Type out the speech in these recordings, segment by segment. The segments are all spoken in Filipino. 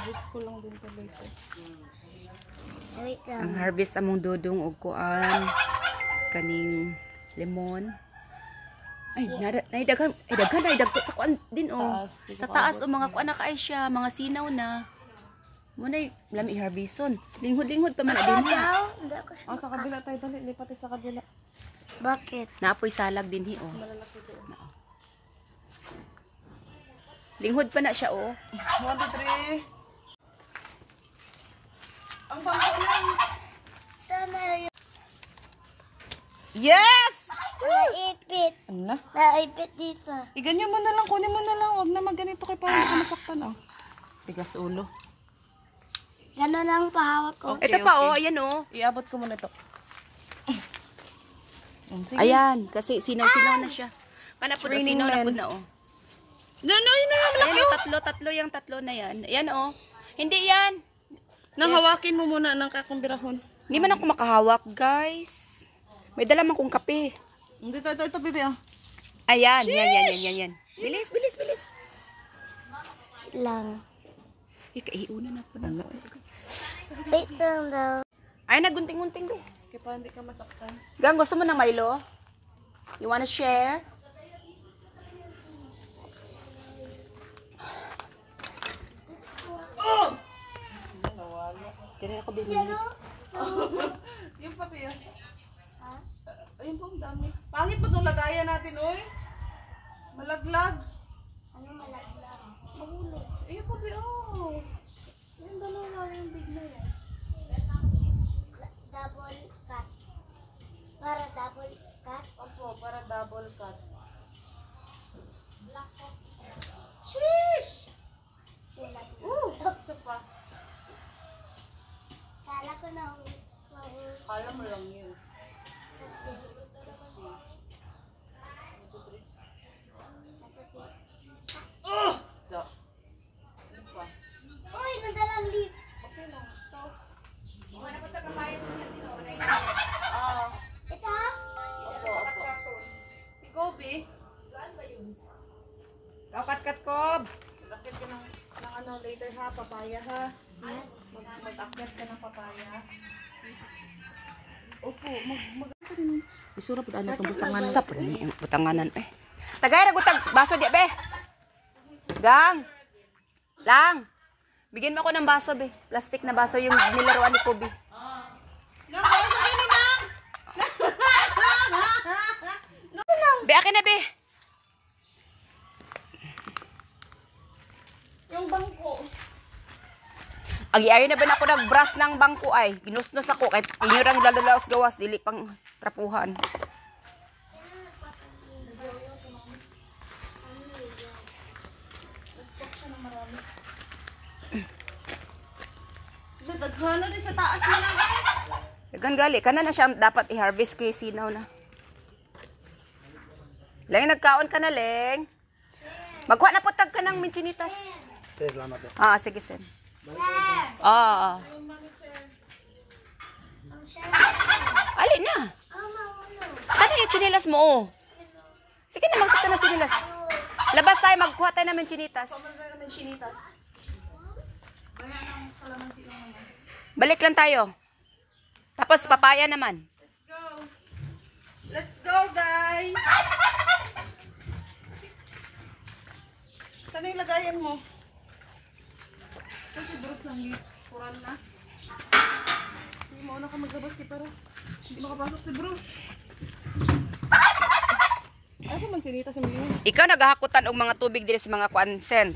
Harvest ko lang din talaga. Wait lang. Ang harvest among dudong og kuan kaning lemon. Ay, naidagan sa kuan din oh. Sa taas o mga kuan na kaay siya, mga sinaw na. Munay lami harveston. Linghod-linghod pa man din ha. Sa kabila tayo dali, lipat sa kabila. Bakit? Naapoy salag din hi oh. Malalaki doon. Linghod pa na siya oh. 1, 2, 3. Ang bangko lang. Sana yun. Yes! Naipit. Ano? Naipit dito. Iganyan mo na lang, kunin mo na lang. Huwag na magganito kay para hindi ka masaktan oh. Tigas ulo. Gano'n lang pahawak ko. Ito pa oh, ayan oh. Iabot ko muna ito. Sige. Ayan, kasi sinaw-sinaw na siya. Kana po na sinaw na po na oh. No, yun na, malaki Ayan, tatlo yung tatlo na yan. Ayan oh. Hindi yan. Nang hawakin mo muna ng kakumbirahon. Hindi man ako makahawak, guys. May dala man kong kape. Hindi, ito, bibi ah. Ayan, yan. Bilis. Lang. Iuna na po na. Wait lang daw. Ay, nagunting-gunting be. Kaya pa hindi ka masaktan. Gang, gusto mo ng Milo? You wanna share? Tira ako bibili. Yung papi ah. Ayun po, ang dami. Pangit pa itong lagayan natin, oy. Malaglag. Ano malaglag? Mahulog. Ayun papi, oh. Yung dalawa na yung big na yan. Double cut. Para double cut. Opo, para double cut. Sheesh! Isa pa. Kala ko na Kala mo lang yun. kasi Da. Ano pa? uy, nadalang leaf. Okay lang. Ito. Ito? Opo. Si Kobe. Kakat-kat kob. Mag-akyat ka ng ano later ha, papaya ha. Mag-akyat ka ng papaya. Opo, Isura po ano itong butanganan. Sa po yung butanganan eh. Tagay, ragutag. Baso di be. Gang. Lang. Bigyan mo ako ng baso be. Plastic na baso yung nilaruan ni Kobe. Be, akin na be. yung bangko. Agi-ayo na ba na ako nag-brush ng bangko ay. Ginusnos ako kay inyurang lalalaos gawas. Dili pang trapuhan. Daghana din sa taas nila. Dagan gali. Kana na siya dapat i-harvest kay sinaw na. Leng, nagkaon ka na, Leng. Magkuha na putag ka ng minchinitas. Salamat po. Ah, sige, Sen. Ah. Alin na? Sana yung chinilas mo, oh. Sige na, magsik ka ng chinilas. Labas tayo, magkuha tayo ng minchinitas. Namin sinitas. Kaya nang kalamansi lang naman. Balik lang tayo. Tapos, papaya naman. Let's go. Let's go, guys. Saan yung lagayan mo? Kasi Bruce lang kuran na. Hindi mo na ka maglabas si pero hindi makapasok si Bruce. Asa man sinita sa mga Ikaw naghahakutan og mga tubig dili sa mga kuansen.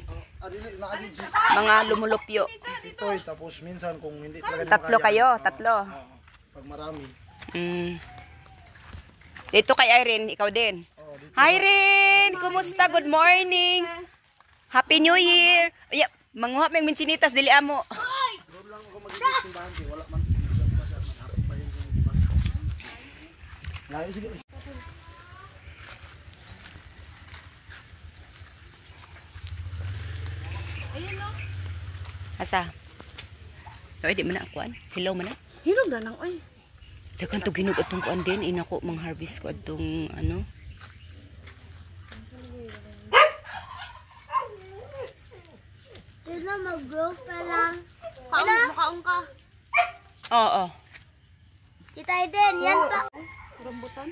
Mga lumulupyo. Ito tapos minsan kung hindi talaga Tatlo kayo, tatlo. Pag marami. Dito kay Irene, ikaw din. Hi Irene, kumusta? Good morning. Happy New Year. Ay, manguha mang minchinitas dili amo. Doon lang ako magsisimbahan kay wala man pa sa manharap pa yun sa mga sige. ayun no. Asa? Oy, di man na kuan. Hello man na. Hilog na lang oy. Dagan to ginog atong kuan din ina ko mang harvest ko atong ano. Ito na, mag-grow pa lang. Makaon ka. Oo. Kita din, yan pa. Rambutan.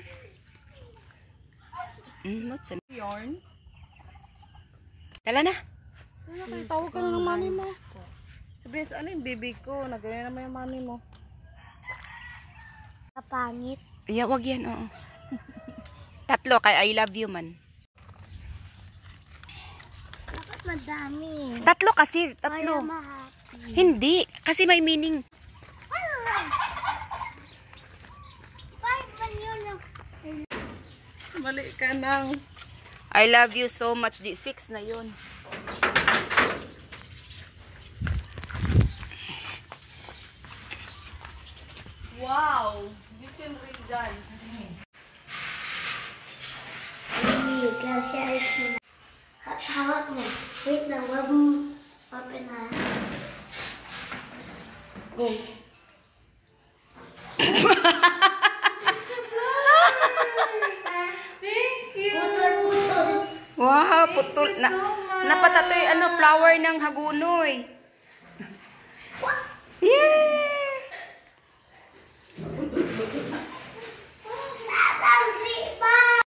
What's an- Yarn. Tala na. Tawag ka na ng mami mo. Sabihin sa ano yung baby ko. Nagawin naman yung mami mo. Kapangit. Yeah, wag yan, oo. Tatlo kay I love you man. Bakit madami? Tatlo kasi, Kaya tatlo. mahati. Hindi, kasi may meaning. 5 man yun yung... Mali ka nang. I love you so much. Di 6 na yun. Wow! You can read that. Hindi, klase ayos mo na. Hawak mo. Wait lang, wag mo open ha. Go. Thank you! Putol-putol. Wow, putol. you so much. Napatatoy, flower ng hagunoy.